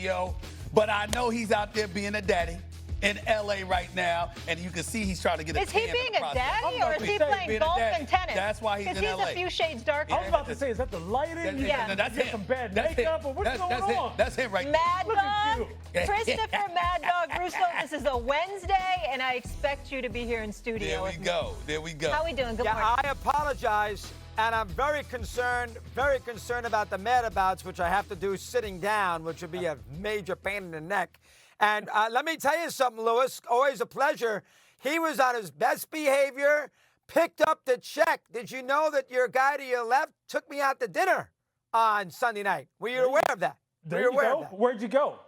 radio, but I know he's out there being a daddy in L.A. right now, and you can see he's trying to get a Is he being a daddy, or is he playing golf and tennis? That's why he's in L.A. He's a few shades darker. I was about to say, is that the lighting? Yeah. That's him. Some bad That's makeup, him. or what's going on? That's him right Mad Look at Dog, you. Christopher Mad Dog Russo, this is a Wednesday, and I expect you to be here in studio with me. There we go. How are we doing? Good Yeah, morning. I apologize, and I'm very concerned about the madabouts, which I have to do sitting down, which would be a major pain in the neck. And let me tell you something, Lewis, always a pleasure. He was on his best behavior, picked up the check. Did you know that your guy to your left took me out to dinner on Sunday night? Were you aware of that? There you go. Where'd you go?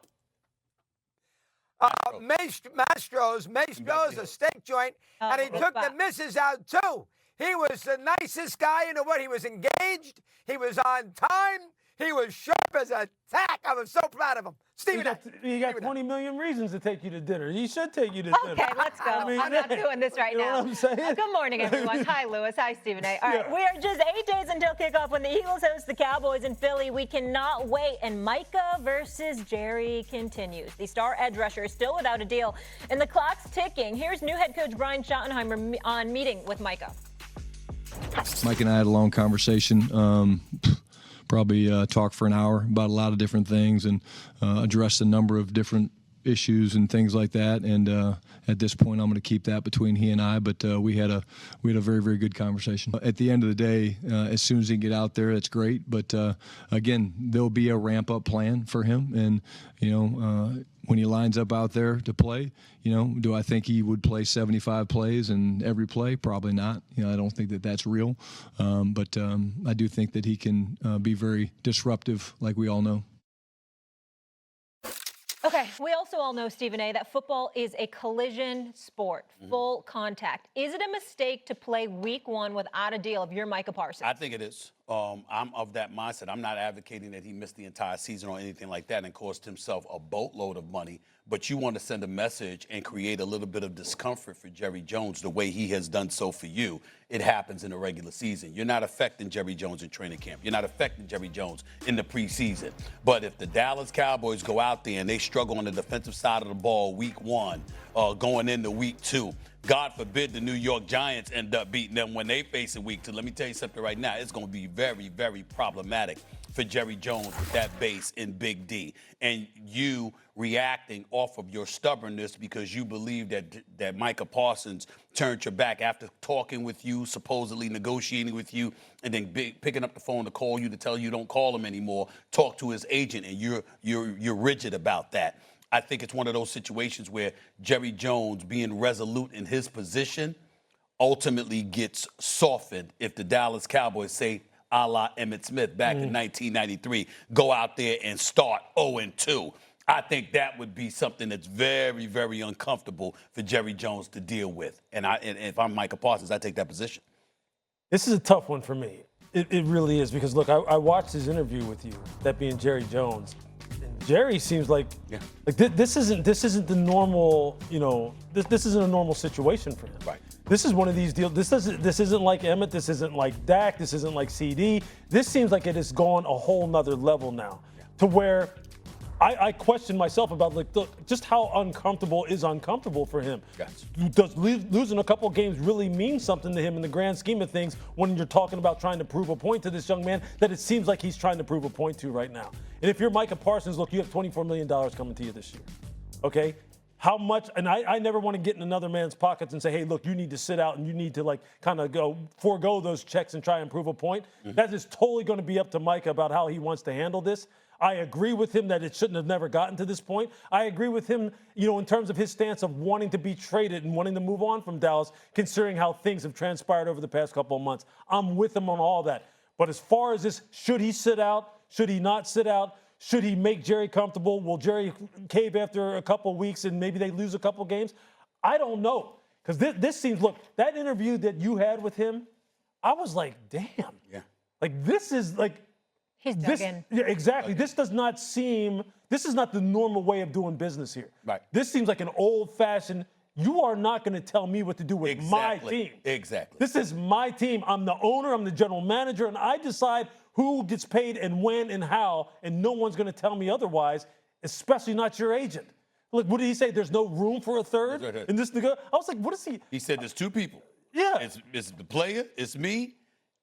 Mastro's, a steak joint, and he took the missus out too. He was the nicest guy. You know what? He was engaged. He was on time. He was sharp as a tack. I was so proud of him. Stephen, he got 20 million reasons to take you to dinner. He should take you to dinner. Okay, let's go. I'm not doing this right you know now. what I'm saying? Good morning, everyone. Hi, Lewis. Hi, Stephen A. All right, we are just 8 days until kickoff when the Eagles host the Cowboys in Philly. We cannot wait, and Micah versus Jerry continues. The star edge rusher is still without a deal, and the clock's ticking. Here's new head coach Brian Schottenheimer on meeting with Micah. Mike and I had a long conversation. Probably talked for an hour about a lot of different things and addressed a number of different issues and things like that. And at this point, I'm going to keep that between he and I. But we had a very, very good conversation. At the end of the day, as soon as he can get out there, that's great. But again, there'll be a ramp up plan for him. And when he lines up out there to play, do I think he would play 75 plays in every play? Probably not. I don't think that that's real. But I do think that he can be very disruptive, like we all know. Okay, we also all know, Stephen A., that football is a collision sport, full contact. Is it a mistake to play week one without a deal if you're Micah Parsons? I think it is. I'm of that mindset. I'm not advocating that he missed the entire season or anything like that and cost himself a boatload of money. But you want to send a message and create a little bit of discomfort for Jerry Jones the way he has done so for you. It happens in the regular season. You're not affecting Jerry Jones in training camp. You're not affecting Jerry Jones in the preseason. But if the Dallas Cowboys go out there and they struggle on the defensive side of the ball week one, going into week two, God forbid the New York Giants end up beating them when they face in week two. Let me tell you something right now. It's going to be very, very problematic for Jerry Jones with that base in Big D. And you reacting off of your stubbornness because you believe that Micah Parsons turned your back after talking with you, supposedly negotiating with you, and then picking up the phone to call you to tell you don't call him anymore, talk to his agent, and you're rigid about that. I think it's one of those situations where Jerry Jones, being resolute in his position, ultimately gets softened if the Dallas Cowboys say, a la Emmitt Smith back in 1993, go out there and start 0-2. I think that would be something that's very, very uncomfortable for Jerry Jones to deal with. And if I'm Micah Parsons, I take that position. This is a tough one for me. It really is because, look, I watched his interview with you, that being Jerry Jones. Jerry seems like this isn't the normal, this isn't a normal situation for him. Right. This is one of these deals. This isn't like Emmett. This isn't like Dak. This isn't like CD. This seems like it has gone a whole nother level now, to where I question myself about just how uncomfortable for him. Yes. Does losing a couple games really mean something to him in the grand scheme of things when you're talking about trying to prove a point to this young man that it seems like he's trying to prove a point to right now? And if you're Micah Parsons, look, you have $24 million coming to you this year. Okay? How much, and I never want to get in another man's pockets and say, hey, look, you need to sit out and you need to kind of forego those checks and try and prove a point. That is totally going to be up to Micah about how he wants to handle this. I agree with him that it shouldn't have never gotten to this point. I agree with him, in terms of his stance of wanting to be traded and wanting to move on from Dallas, considering how things have transpired over the past couple of months. I'm with him on all that. But as far as this, should he sit out? Should he not sit out? Should he make Jerry comfortable? Will Jerry cave after a couple of weeks and maybe they lose a couple of games? I don't know. Because this seems, look, that interview that you had with him, I was like, damn. Yeah. This is He's dug in. Yeah, exactly. This is not the normal way of doing business here. Right. This seems like an old-fashioned, you are not going to tell me what to do with my team. Exactly. This is my team. I'm the owner. I'm the general manager, and I decide who gets paid and when and how, and no one's going to tell me otherwise. especially not your agent. Look, what did he say? There's no room for a third in this nigga. I was like, what is he? He said there's two people. Yeah. It's the player, it's me,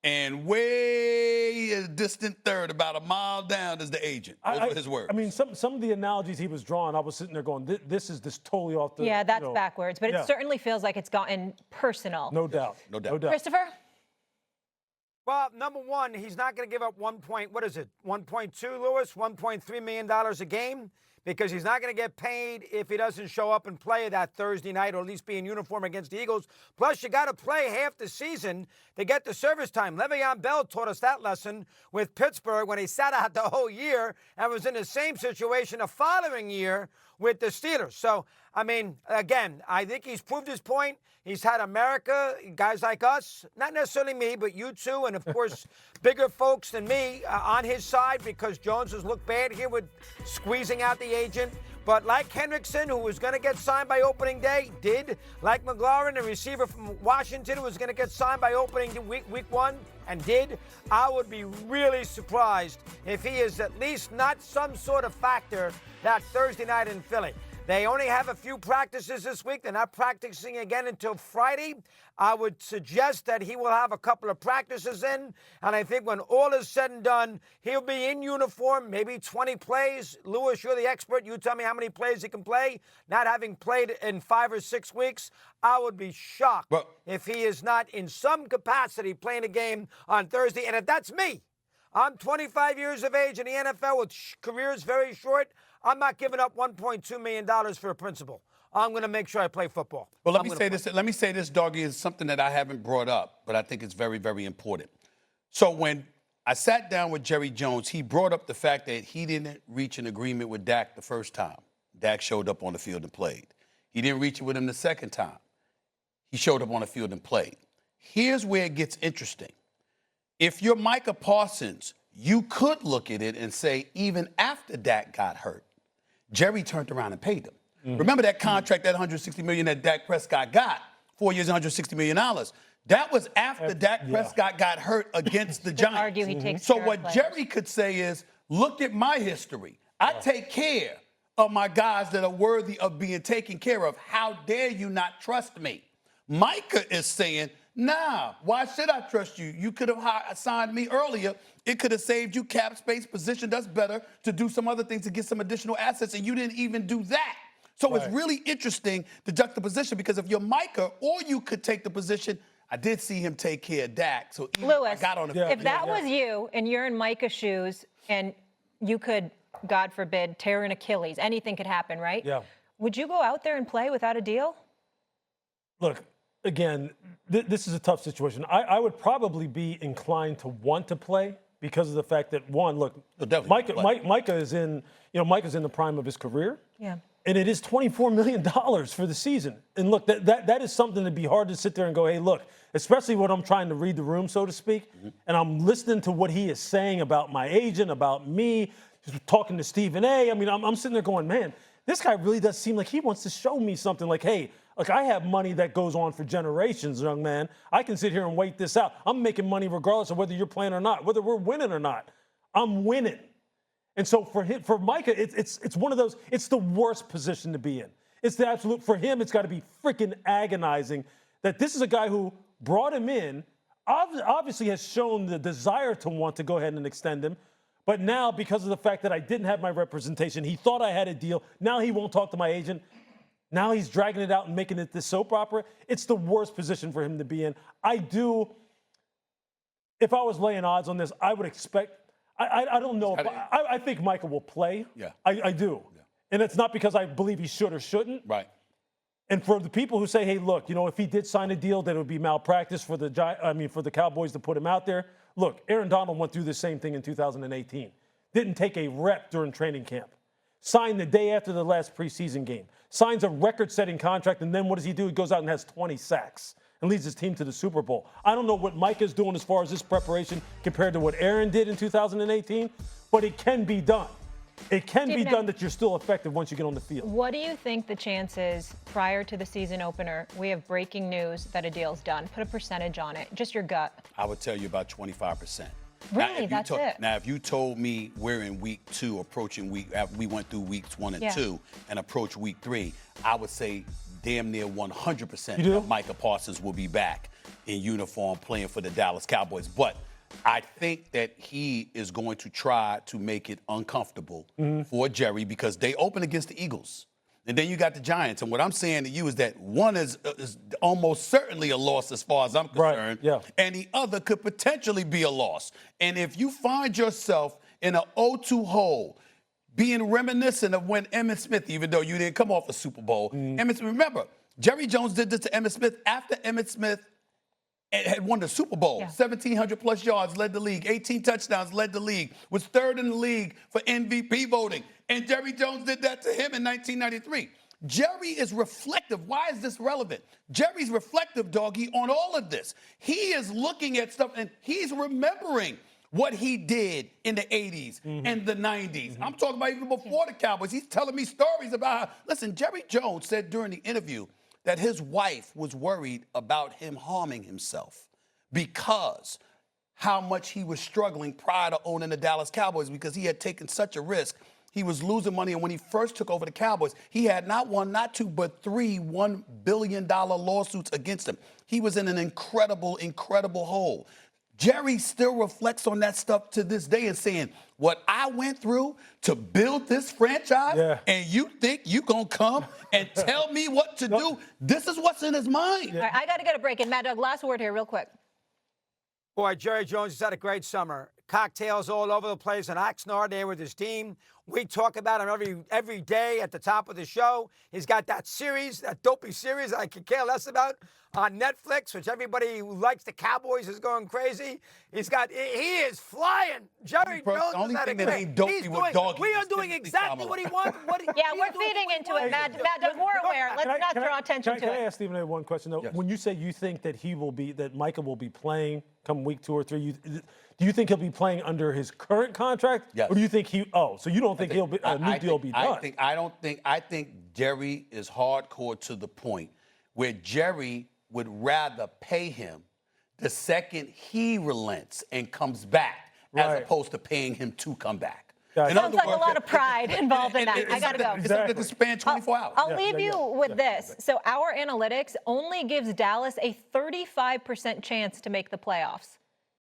and way a distant third, about a mile down, is the agent. Those were his words. I mean, some of the analogies he was drawing, I was sitting there going, this is totally off the. Yeah, that's backwards, but it certainly feels like it's gotten personal. No doubt. No doubt. Christopher? Well, number one, he's not going to give up 1.2, Lewis, $1.3 million a game, because he's not going to get paid if he doesn't show up and play that Thursday night, or at least be in uniform against the Eagles. Plus, you got to play half the season to get the service time. Le'Veon Bell taught us that lesson with Pittsburgh when he sat out the whole year and was in the same situation the following year with the Steelers. So, I mean, again, I think he's proved his point. He's had America, guys like us, not necessarily me, but you two, and of course, bigger folks than me on his side, because Jones has looked bad here with squeezing out the agent. But like Hendrickson, who was going to get signed by opening day, did. Like McLaurin, the receiver from Washington, who was going to get signed by opening week one, and did. I would be really surprised if he is at least not some sort of factor that Thursday night in Philly. They only have a few practices this week. They're not practicing again until Friday. I would suggest that he will have a couple of practices in, and I think when all is said and done, he'll be in uniform, maybe 20 plays. Lewis, you're the expert. You tell me how many plays he can play. Not having played in 5 or 6 weeks, I would be shocked if he is not in some capacity playing a game on Thursday. And if that's me, I'm 25 years of age in the NFL with careers very short. I'm not giving up $1.2 million for a principal. I'm going to make sure I play football. Well, let me say this, Doggy, is something that I haven't brought up, but I think it's very, very important. So when I sat down with Jerry Jones, he brought up the fact that he didn't reach an agreement with Dak the first time. Dak showed up on the field and played. He didn't reach it with him the second time. He showed up on the field and played. Here's where it gets interesting. If you're Micah Parsons, you could look at it and say, even after Dak got hurt, Jerry turned around and paid him. Mm-hmm. Remember that contract, that $160 million that Dak Prescott got, 4 years, $160 million. That was after Dak Prescott got hurt against the Giants. Argue he takes so care what of players. Jerry could say is, look at my history. I take care of my guys that are worthy of being taken care of. How dare you not trust me? Micah is saying, nah, why should I trust you? You could have signed me earlier. It could have saved you cap space, positioned us better to do some other things to get some additional assets, and you didn't even do that. So it's really interesting, the juxtaposition, because if you're Micah, or you could take the position, I did see him take care of Dak. So Lewis, I got on the if that was you and you're in Micah's shoes and you could, God forbid, tear an Achilles, anything could happen, right? Yeah. Would you go out there and play without a deal? Look, again, this is a tough situation. I would probably be inclined to want to play because of the fact that, one, look, Micah is in, Micah's in the prime of his career. Yeah. And it is $24 million for the season. And look, that is something that'd be hard to sit there and go, hey, look, especially when I'm trying to read the room, so to speak, and I'm listening to what he is saying about my agent, about me, talking to Stephen A. I mean, I'm sitting there going, man, this guy really does seem like he wants to show me something like, hey, look, I have money that goes on for generations, young man. I can sit here and wait this out. I'm making money regardless of whether you're playing or not, whether we're winning or not. I'm winning. And so for Micah, it's one of those, it's the worst position to be in. It's the absolute, for him, it's got to be freaking agonizing that this is a guy who brought him in, obviously has shown the desire to want to go ahead and extend him. But now, because of the fact that I didn't have my representation, he thought I had a deal. Now he won't talk to my agent. Now he's dragging it out and making it this soap opera. It's the worst position for him to be in. If I was laying odds on this, I would expect, I don't know. I think Micah will play. Yeah. I do. Yeah. And it's not because I believe he should or shouldn't. Right. And for the people who say, hey, look, if he did sign a deal, that it would be malpractice for the Cowboys to put him out there. Look, Aaron Donald went through the same thing in 2018. Didn't take a rep during training camp. Signed the day after the last preseason game. Signs a record-setting contract, and then what does he do? He goes out and has 20 sacks and leads his team to the Super Bowl. I don't know what Micah's doing as far as this preparation compared to what Aaron did in 2018, but it can be done. It can be done that you're still effective once you get on the field. What do you think the chances prior to the season opener, we have breaking news that a deal's done? Put a percentage on it, just your gut. I would tell you about 25%. Really, that's it. Now, if you told me we're in week 2, approaching we went through weeks 1 and 2 and approach week 3, I would say damn near 100% that Micah Parsons will be back in uniform playing for the Dallas Cowboys. But I think that he is going to try to make it uncomfortable for Jerry because they open against the Eagles. And then you got the Giants. And what I'm saying to you is that one is almost certainly a loss as far as I'm concerned. And the other could potentially be a loss. And if you find yourself in an 0-2 hole, being reminiscent of when Emmitt Smith, even though you didn't come off a Super Bowl, remember, Jerry Jones did this to Emmitt Smith after Emmitt Smith had won the Super Bowl. 1,700 plus yards, led the league. 18 touchdowns, led the league. Was third in the league for MVP voting. And Jerry Jones did that to him in 1993. Jerry is reflective. Why is this relevant? Jerry's reflective, doggy, on all of this. He is looking at stuff and he's remembering what he did in the 80s and the 90s. I'm talking about even before the Cowboys. He's telling me stories about how, listen, Jerry Jones said during the interview that his wife was worried about him harming himself because how much he was struggling prior to owning the Dallas Cowboys because he had taken such a risk. He was losing money, and when he first took over the Cowboys, he had not one, not two, but 3 $1 billion lawsuits against him. He was in an incredible, incredible hole. Jerry still reflects on that stuff to this day and saying, what I went through to build this franchise, and you think you going to come and tell me what to do? This is what's in his mind. All right, I got to get a break. And Mad Dog, last word here real quick. Boy, Jerry Jones has had a great summer. Cocktails all over the place in Oxnard there with his team. We talk about him every day at the top of the show. He's got that series, that dopey series I could care less about on Netflix, which everybody who likes the Cowboys is going crazy. He is flying. Jerry Jones only had thing a that great. ain't dopey with doggy We are is doing Timothy exactly Kamala. what he wants. We're feeding into it, Mad Dog. We're aware. Let's not draw attention to Can I it. ask Stephen A. one question, though? When you say you think that that Micah will be playing come week 2 or 3, do you think he'll be playing under his current contract? Yes. Or do you think so you don't think he'll be a new deal will be done? I think Jerry is hardcore to the point where Jerry would rather pay him the second he relents and comes back as opposed to paying him to come back. Sounds like a lot of pride involved in that. I got to go. It's something to span 24 hours. I'll leave you with this. So our analytics only gives Dallas a 35% chance to make the playoffs.